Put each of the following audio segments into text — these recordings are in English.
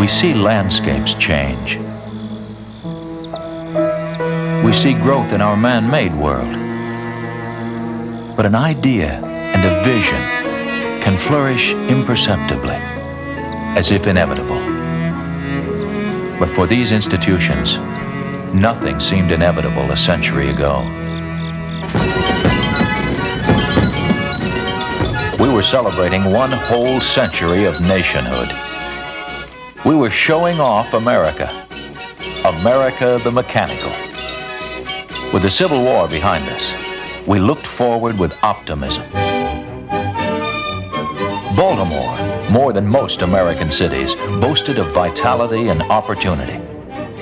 see landscapes change. We see growth in our man-made world. But an idea and a vision can flourish imperceptibly, as if inevitable. But for these institutions, nothing seemed inevitable a century ago. We were celebrating one whole century of nationhood. We were showing off America, America the mechanical. With the Civil War behind us, we looked forward with optimism. Baltimore, more than most American cities, boasted of vitality and opportunity.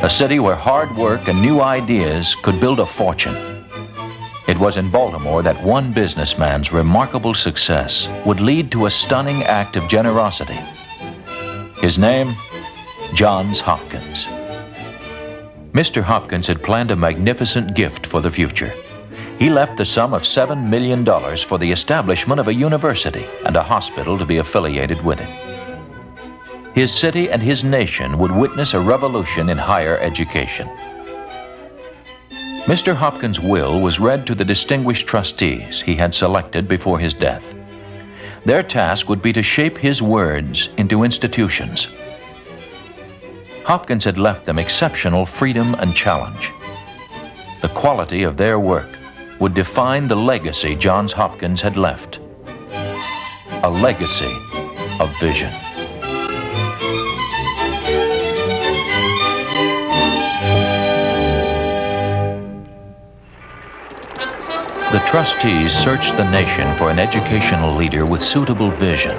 A city where hard work and new ideas could build a fortune. It was in Baltimore that one businessman's remarkable success would lead to a stunning act of generosity. His name, Johns Hopkins. Mr. Hopkins had planned a magnificent gift for the future. He left the sum of $7 million for the establishment of a university and a hospital to be affiliated with it. His city and his nation would witness a revolution in higher education. Mr. Hopkins' will was read to the distinguished trustees he had selected before his death. Their task would be to shape his words into institutions. Hopkins had left them exceptional freedom and challenge. The quality of their work would define the legacy Johns Hopkins had left. A legacy of vision. The trustees searched the nation for an educational leader with suitable vision.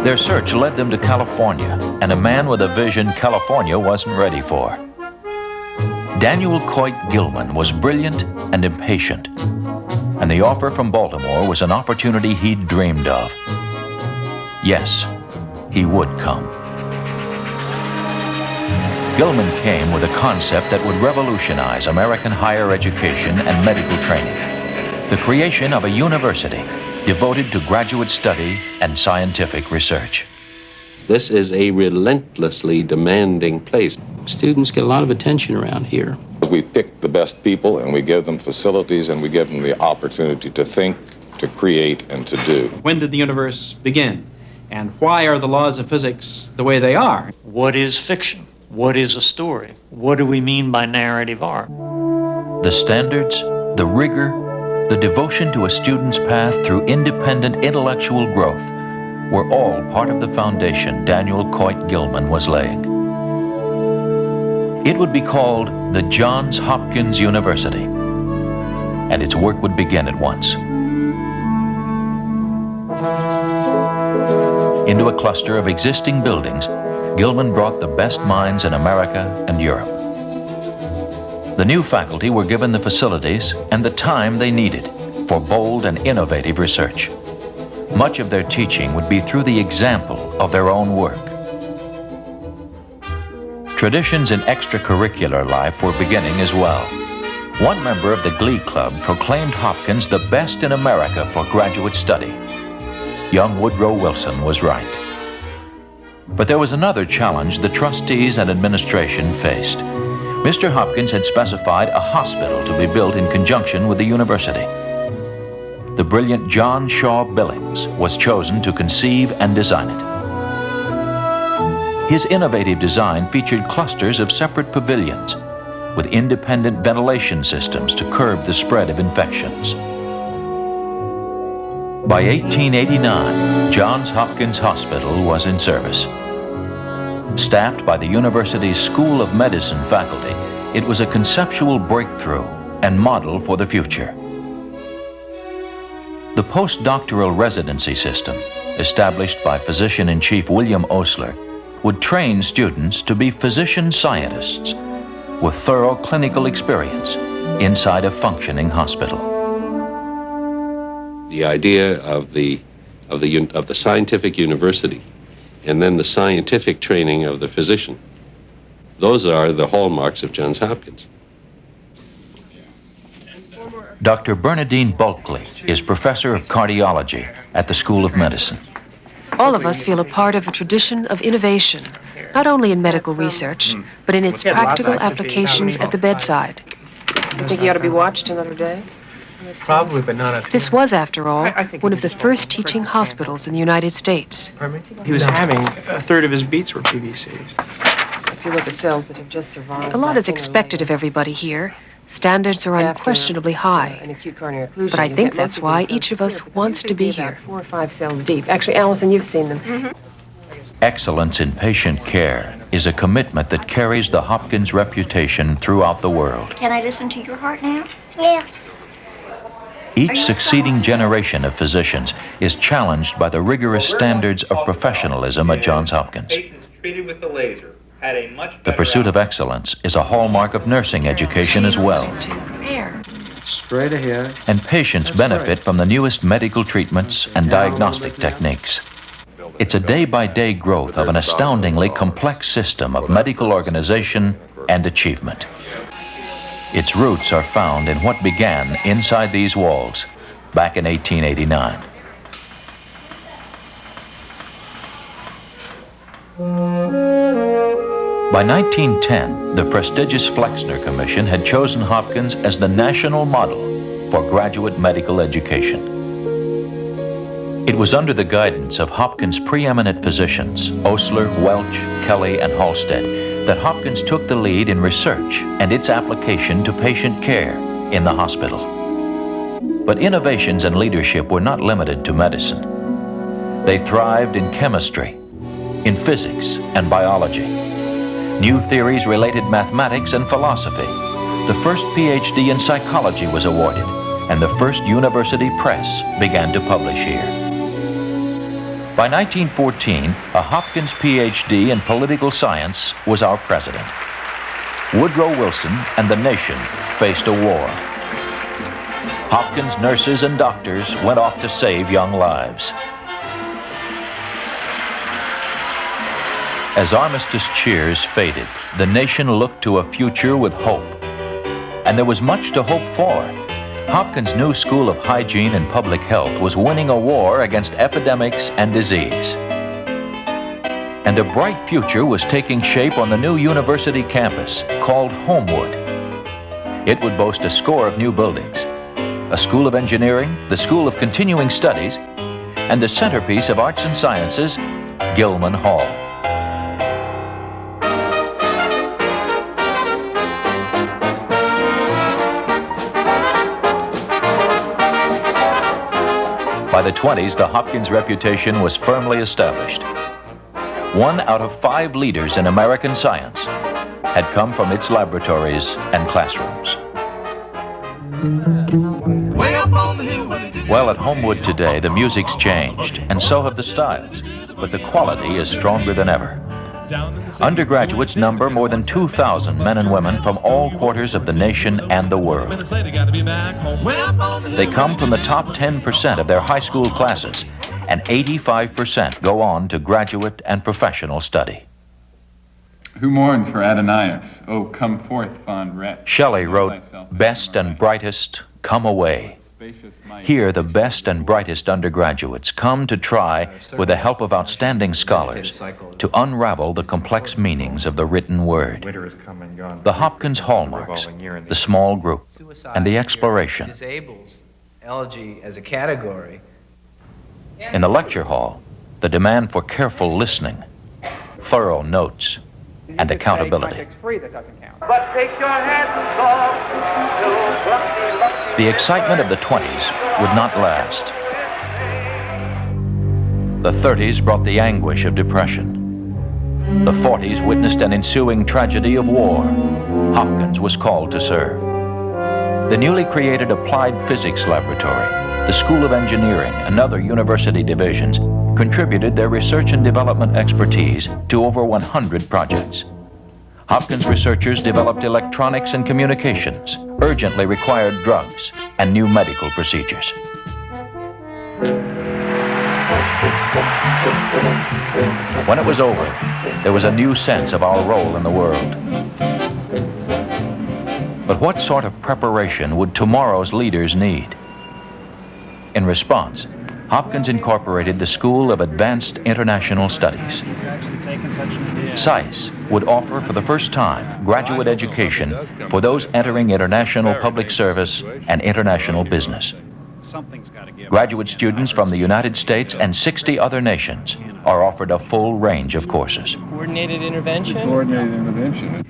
Their search led them to California, and a man with a vision California wasn't ready for. Daniel Coit Gilman was brilliant and impatient, and the offer from Baltimore was an opportunity he'd dreamed of. Yes, he would come. Gilman came with a concept that would revolutionize American higher education and medical training. The creation of a university devoted to graduate study and scientific research. This is a relentlessly demanding place. Students get a lot of attention around here. We pick the best people and we give them facilities and we give them the opportunity to think, to create, and to do. When did the universe begin? And why are the laws of physics the way they are? What is fiction? What is a story? What do we mean by narrative art? The standards, the rigor, the devotion to a student's path through independent intellectual growth were all part of the foundation Daniel Coit Gilman was laying. It would be called the Johns Hopkins University, and its work would begin at once. Into a cluster of existing buildings, Gilman brought the best minds in America and Europe. The new faculty were given the facilities and the time they needed for bold and innovative research. Much of their teaching would be through the example of their own work. Traditions in extracurricular life were beginning as well. One member of the Glee Club proclaimed Hopkins the best in America for graduate study. Young Woodrow Wilson was right. But there was another challenge the trustees and administration faced. Mr. Hopkins had specified a hospital to be built in conjunction with the university. The brilliant John Shaw Billings was chosen to conceive and design it. His innovative design featured clusters of separate pavilions with independent ventilation systems to curb the spread of infections. By 1889, Johns Hopkins Hospital was in service. Staffed by the university's School of Medicine faculty, it was a conceptual breakthrough and model for the future. The postdoctoral residency system, established by physician-in-chief William Osler, would train students to be physician scientists with thorough clinical experience inside a functioning hospital. The idea of the scientific university and then the scientific training of the physician, those are the hallmarks of Johns Hopkins. Dr. Bernadine Bulkley is professor of cardiology at the School of Medicine. All of us feel a part of a tradition of innovation, not only in medical research, but in its practical applications at the bedside. You think he ought to be watched another day? Probably, but not at This was, after all, one of the first teaching hospitals in the United States. He was having a third of his beats were PVCs. If you look at cells that have just survived... A lot is expected of everybody here. Standards are unquestionably high. An acute coronary occlusion, But I think that's why each of us wants to be here. 4 or 5 cells deep. Actually, Allison, you've seen them. Excellence in patient care is a commitment that carries the Hopkins reputation throughout the world. Can I listen to your heart now? Yeah. Each succeeding generation of physicians is challenged by the rigorous standards of professionalism at Johns Hopkins. Treated with the laser had a much The pursuit of excellence is a hallmark of nursing education as well. Straight ahead. And patients benefit from the newest medical treatments and diagnostic techniques. It's a day-by-day growth of an astoundingly complex system of medical organization and achievement. Its roots are found in what began inside these walls back in 1889. By 1910, the prestigious Flexner Commission had chosen Hopkins as the national model for graduate medical education. It was under the guidance of Hopkins' preeminent physicians, Osler, Welch, Kelly, and Halstead, that Hopkins took the lead in research and its application to patient care in the hospital. But innovations and leadership were not limited to medicine. They thrived in chemistry, in physics and biology. New theories related mathematics and philosophy. The first PhD in psychology was awarded, and the first university press began to publish here. By 1914, a Hopkins PhD in political science was our president. Woodrow Wilson and the nation faced a war. Hopkins nurses and doctors went off to save young lives. As armistice cheers faded, the nation looked to a future with hope. And there was much to hope for. Hopkins' new School of Hygiene and Public Health was winning a war against epidemics and disease. And a bright future was taking shape on the new university campus called Homewood. It would boast a score of new buildings, a School of Engineering, the School of Continuing Studies, and the centerpiece of arts and sciences, Gilman Hall. By the 20s, the Hopkins reputation was firmly established. 1 out of 5 leaders in American science had come from its laboratories and classrooms. Well, at Homewood today, the music's changed, and so have the styles, but the quality is stronger than ever. Undergraduates number more than 2,000 men and women from all quarters of the nation and the world. They come from the top 10% of their high school classes, and 85% go on to graduate and professional study. Who mourns for Adonais? Oh, come forth, fond wretch. Shelley wrote, "Best and brightest, come away." Here, the best and brightest undergraduates come to try, with the help of outstanding scholars, to unravel the complex meanings of the written word. The Hopkins hallmarks, the small group, and the exploration. Disables elegy as a category. In the lecture hall, the demand for careful listening, thorough notes, and accountability. But take your hands off. The excitement of the 20s would not last. The 30s brought the anguish of depression. The 40s witnessed an ensuing tragedy of war. Hopkins was called to serve. The newly created Applied Physics Laboratory, the School of Engineering, and other university divisions contributed their research and development expertise to over 100 projects. Hopkins researchers developed electronics and communications, urgently required drugs, and new medical procedures. When it was over, there was a new sense of our role in the world. But what sort of preparation would tomorrow's leaders need? In response, Hopkins incorporated the School of Advanced International Studies. SAIS would offer for the first time graduate education for those entering international public service and international business. Graduate students from the United States and 60 other nations are offered a full range of courses. Coordinated intervention? Coordinated intervention.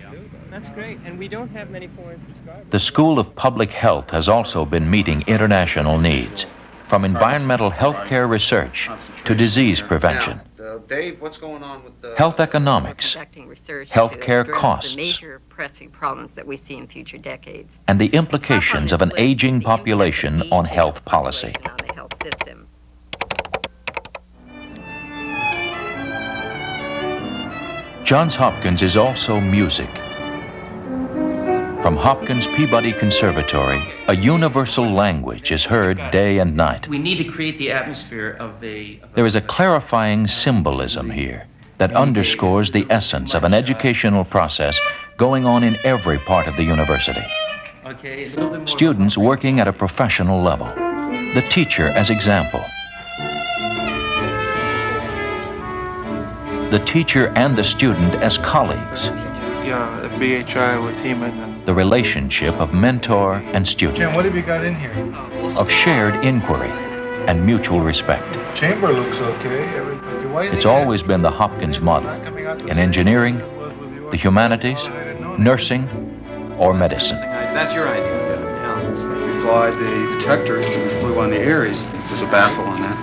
That's great, and we don't have many foreign subscribers. The School of Public Health has also been meeting international needs, from environmental health care research to disease prevention. Dave, what's going on with the Health economics, health care costs, the major pressing problems that we see in future decades, and the implications of an aging population on health policy. on the health system. Johns Hopkins is also music. From Hopkins Peabody Conservatory, a universal language is heard day and night. We need to create the atmosphere of a... There is a clarifying symbolism here that underscores the essence of an educational process going on in every part of the university. Students working at a professional level, the teacher as example. The teacher and the student as colleagues. Yeah, the BHI with Heman and... The relationship of mentor and student. Jim, what have you got in here? Of shared inquiry and mutual respect. Chamber looks okay. It's always been the Hopkins model in engineering, the humanities, nursing, or medicine. That's your idea. We fly the detector, we flew on the Aries. There's a baffle on that.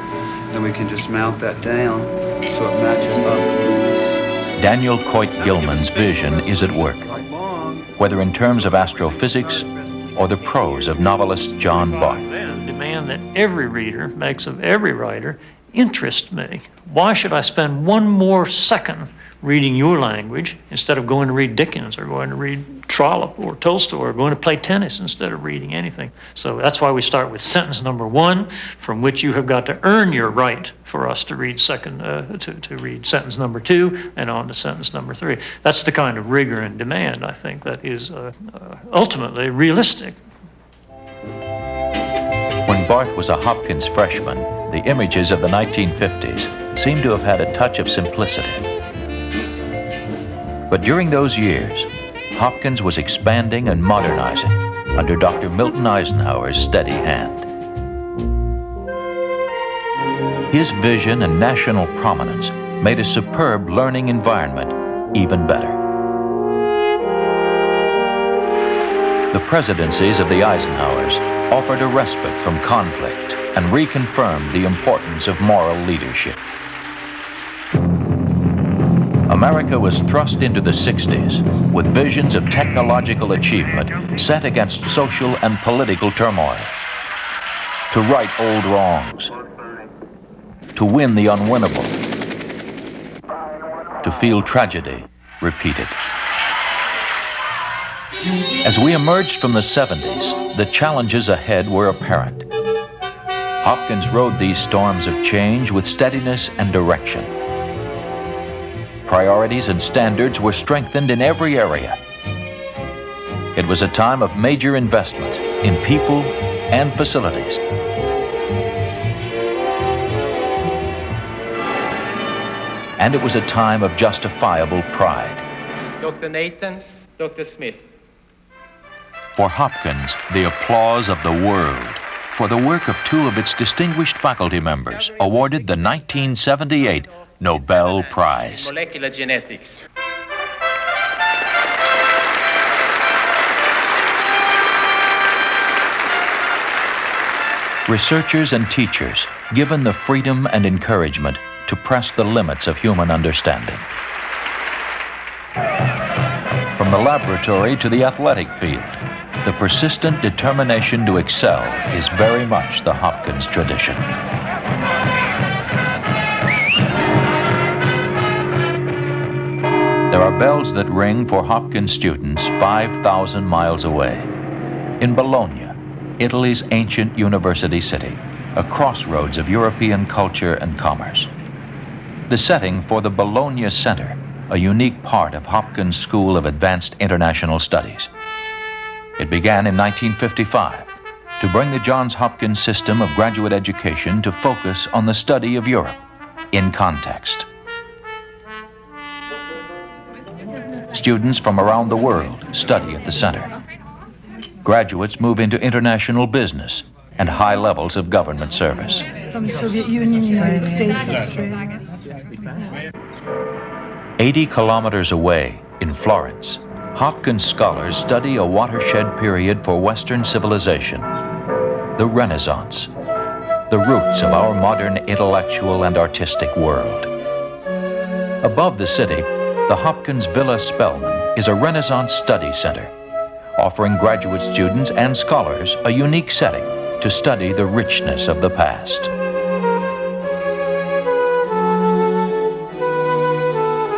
And we can just mount that down so it matches up. Daniel Coit Gilman's vision is at work, whether in terms of astrophysics or the prose of novelist John Barth. Demand that every reader makes of every writer interest me. Why should I spend one more second reading your language instead of going to read Dickens or going to read Trollope or Tolstoy or going to play tennis instead of reading anything? So that's why we start with sentence number 1, from which you have got to earn your right for us to read to read sentence number 2 and on to sentence number 3. That's the kind of rigor and demand, I think, that is ultimately realistic. When Barth was a Hopkins freshman, the images of the 1950s seem to have had a touch of simplicity. But during those years, Hopkins was expanding and modernizing under Dr. Milton Eisenhower's steady hand. His vision and national prominence made a superb learning environment even better. The presidencies of the Eisenhowers offered a respite from conflict and reconfirmed the importance of moral leadership. America was thrust into the 60s with visions of technological achievement set against social and political turmoil. To right old wrongs, to win the unwinnable, to feel tragedy repeated. As we emerged from the 70s, the challenges ahead were apparent. Hopkins rode these storms of change with steadiness and direction. Priorities and standards were strengthened in every area. It was a time of major investment in people and facilities. And it was a time of justifiable pride. Dr. Nathans, Dr. Smith. For Hopkins, the applause of the world for the work of 2 of its distinguished faculty members awarded the 1978 Nobel Prize. Molecular genetics. Researchers and teachers given the freedom and encouragement to press the limits of human understanding. From the laboratory to the athletic field, the persistent determination to excel is very much the Hopkins tradition. There are bells that ring for Hopkins students 5,000 miles away. In Bologna, Italy's ancient university city, a crossroads of European culture and commerce. The setting for the Bologna Center, a unique part of Hopkins School of Advanced International Studies. It began in 1955 to bring the Johns Hopkins system of graduate education to focus on the study of Europe in context. Students from around the world study at the center. Graduates move into international business and high levels of government service. From the Soviet Union, United States, Australia. 80 kilometers away in Florence, Hopkins scholars study a watershed period for Western civilization, the Renaissance, the roots of our modern intellectual and artistic world. Above the city, the Hopkins Villa Spellman is a Renaissance study center, offering graduate students and scholars a unique setting to study the richness of the past.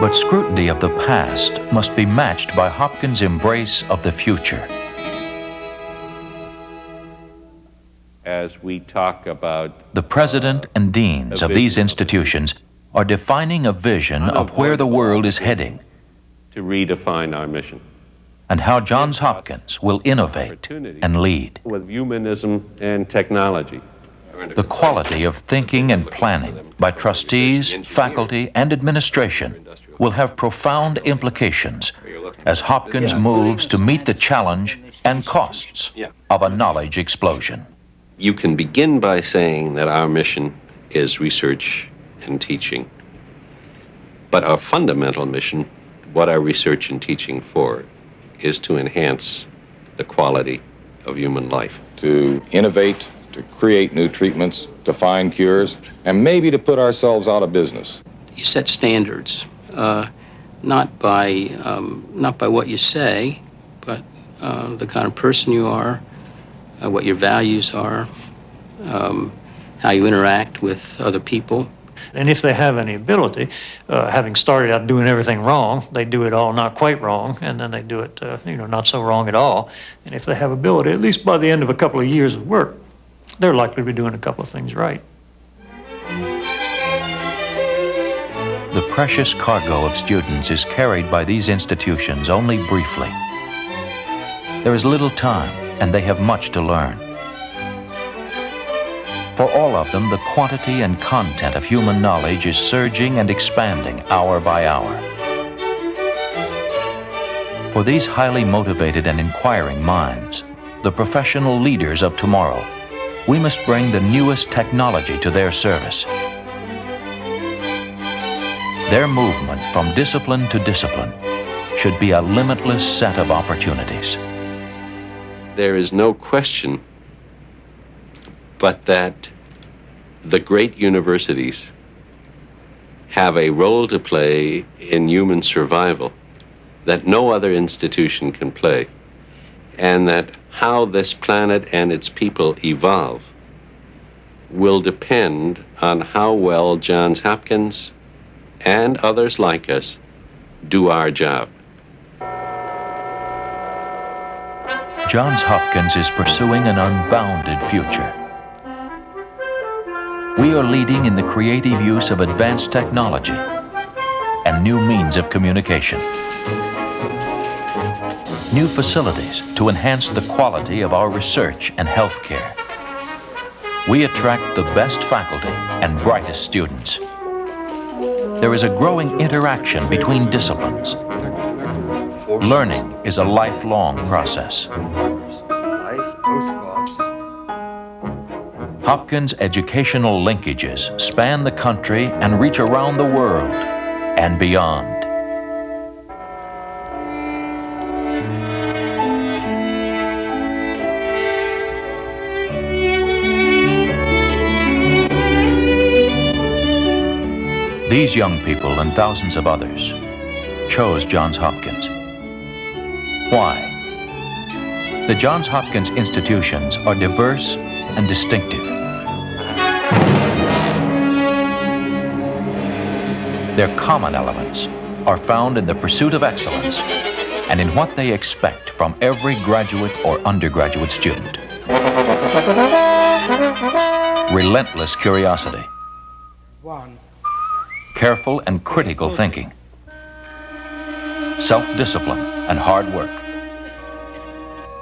But scrutiny of the past must be matched by Hopkins' embrace of the future. As we talk about The president and deans of these institutions are defining a vision of where the world is heading to redefine our mission, and how Johns Hopkins will innovate and lead. with humanism and technology. The quality of thinking and planning by trustees, faculty, and administration will have profound implications as Hopkins moves to meet the challenge and costs of a knowledge explosion. You can begin by saying that our mission is research and teaching. But our fundamental mission, what our research and teaching for, is to enhance the quality of human life. To innovate, to create new treatments, to find cures, and maybe to put ourselves out of business. You set standards, not by what you say, but the kind of person you are, what your values are, how you interact with other people. And if they have any ability, having started out doing everything wrong, they do it all not quite wrong, and then they do it, not so wrong at all. And if they have ability, at least by the end of a couple of years of work, they're likely to be doing a couple of things right. The precious cargo of students is carried by these institutions only briefly. There is little time, and they have much to learn. For all of them, the quantity and content of human knowledge is surging and expanding hour by hour. For these highly motivated and inquiring minds, the professional leaders of tomorrow, we must bring the newest technology to their service. Their movement from discipline to discipline should be a limitless set of opportunities. There is no question but that the great universities have a role to play in human survival that no other institution can play, and that how this planet and its people evolve will depend on how well Johns Hopkins and others like us do our job. Johns Hopkins is pursuing an unbounded future. We are leading in the creative use of advanced technology and new means of communication. New facilities to enhance the quality of our research and healthcare. We attract the best faculty and brightest students. There is a growing interaction between disciplines. Learning is a lifelong process. Hopkins' educational linkages span the country and reach around the world and beyond. These young people and thousands of others chose Johns Hopkins. Why? The Johns Hopkins institutions are diverse and distinctive. Their common elements are found in the pursuit of excellence and in what they expect from every graduate or undergraduate student. Relentless curiosity, careful and critical thinking, self-discipline and hard work,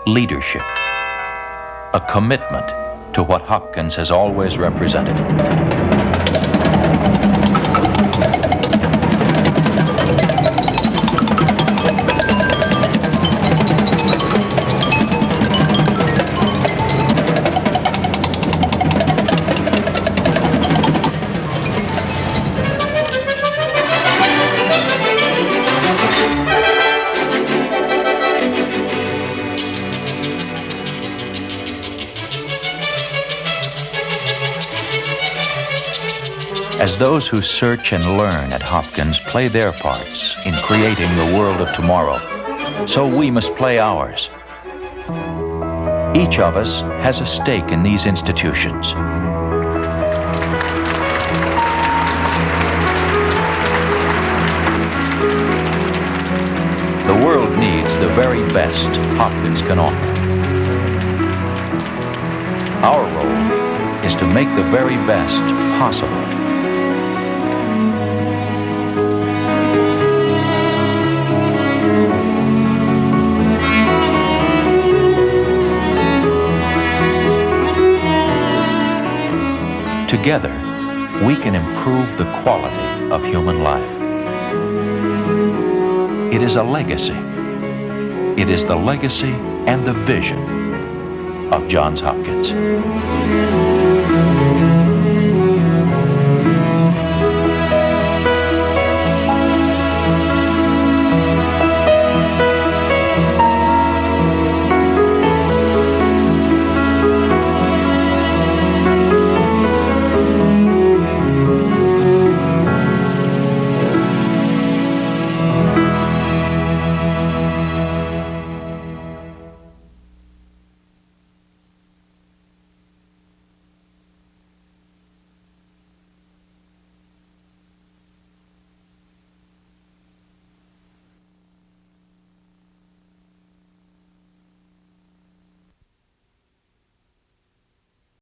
leadership, a commitment to what Hopkins has always represented. As those who search and learn at Hopkins play their parts in creating the world of tomorrow, so we must play ours. Each of us has a stake in these institutions. The world needs the very best Hopkins can offer. Our role is to make the very best possible. Together, we can improve the quality of human life. It is a legacy. It is the legacy and the vision of Johns Hopkins.